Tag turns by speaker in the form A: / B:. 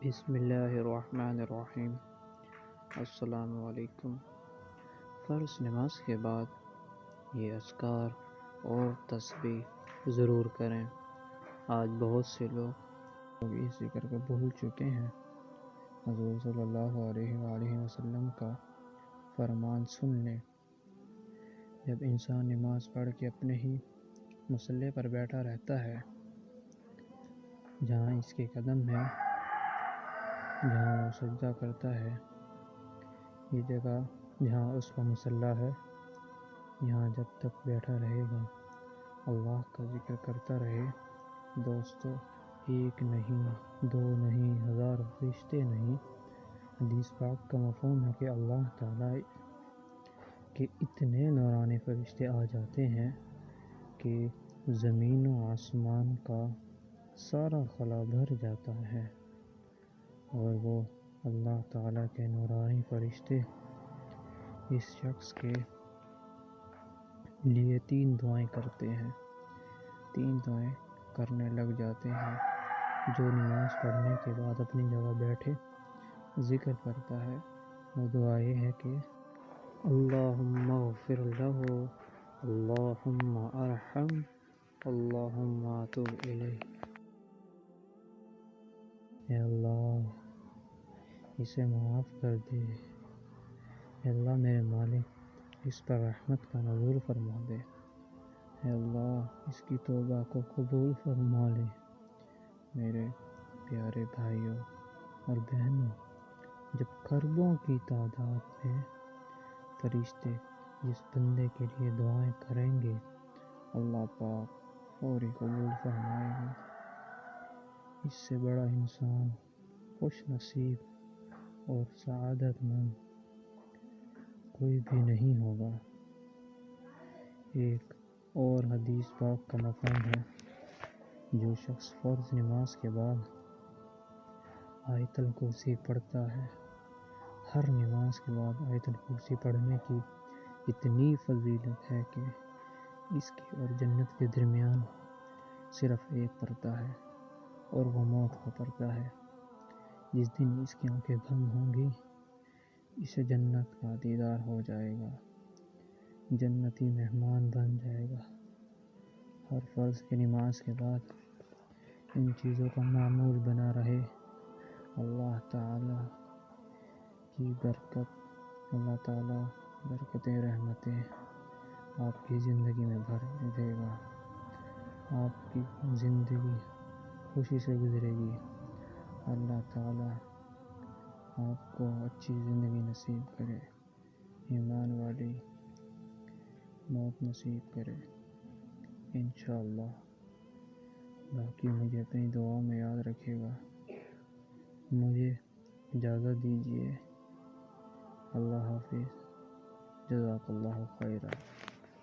A: بسم اللہ الرحمن الرحیم۔ السلام علیکم۔ فرض نماز کے بعد یہ اذکار اور تسبیح ضرور کریں۔ آج بہت سے لوگ اس ذکر کو بھول چکے ہیں۔ حضور صلی اللہ علیہ وآلہ وسلم کا فرمان سن لیں۔ جب انسان نماز پڑھ کے اپنے ہی مصلی پر بیٹھا رہتا ہے، جہاں اس کے قدم ہے، جہاں وہ سجدہ کرتا ہے، یہ جگہ جہاں اس کا مصلی ہے، یہاں جب تک بیٹھا رہے گا، اللہ کا ذکر کرتا رہے۔ دوستو، ایک نہیں، دو نہیں، ہزار فرشتے نہیں، حدیث پاک کا مفہوم ہے کہ اللہ تعالیٰ کے اتنے نورانی فرشتے آ جاتے ہیں کہ زمین و آسمان کا سارا خلا بھر جاتا ہے، اور وہ اللہ تعالیٰ کے نورانی فرشتے اس شخص کے لیے 3 دعائیں کرتے ہیں، 3 دعائیں کرنے لگ جاتے ہیں۔ جو نماز پڑھنے کے بعد اپنی جگہ بیٹھے ذکر کرتا ہے، وہ دعا یہ ہے کہ اللہم اغفر لہ، اللہم ارحم، اللہم اتوب الیہ۔ اے اللہ، اسے معاف کر دے۔ اے اللہ میرے مالک، اس پر رحمت کا نزول فرما دے۔ اے اللہ، اس کی توبہ کو قبول فرما لے۔ میرے پیارے بھائیوں اور بہنوں، جب کربوں کی تعداد میں فرشتے جس بندے کے لیے دعائیں کریں گے، اللہ پاک فوری قبول فرمائے گا۔ اس سے بڑا انسان، خوش نصیب اور سعادت مند کوئی بھی نہیں ہوگا۔ ایک اور حدیث پاک کا مفہوم ہے، جو شخص فرض نماز کے بعد آیت الکرسی پڑھتا ہے، ہر نماز کے بعد آیت الکرسی پڑھنے کی اتنی فضیلت ہے کہ اس کی اور جنت کے درمیان صرف ایک پردہ ہے، اور وہ موت کا پردہ ہے۔ جس دن اس کی آنکھیں بند ہوں گی، اسے جنت کا دیدار ہو جائے گا، جنتی مہمان بن جائے گا۔ ہر فرض کی نماز کے بعد ان چیزوں کا معمول بنا رہے۔ اللہ تعالیٰ کی برکت، اللہ تعالیٰ برکتیں، رحمتیں آپ کی زندگی میں بھر دے گا۔ آپ کی زندگی خوشی سے گزرے گی۔ اللہ تعالیٰ آپ کو اچھی زندگی نصیب کرے، ایمان والی موت نصیب کرے انشاءاللہ۔ باقی مجھے اپنی دعاؤں میں یاد رکھے گا۔ مجھے اجازت دیجیے۔ اللہ حافظ۔ جزاک اللہ خیرا۔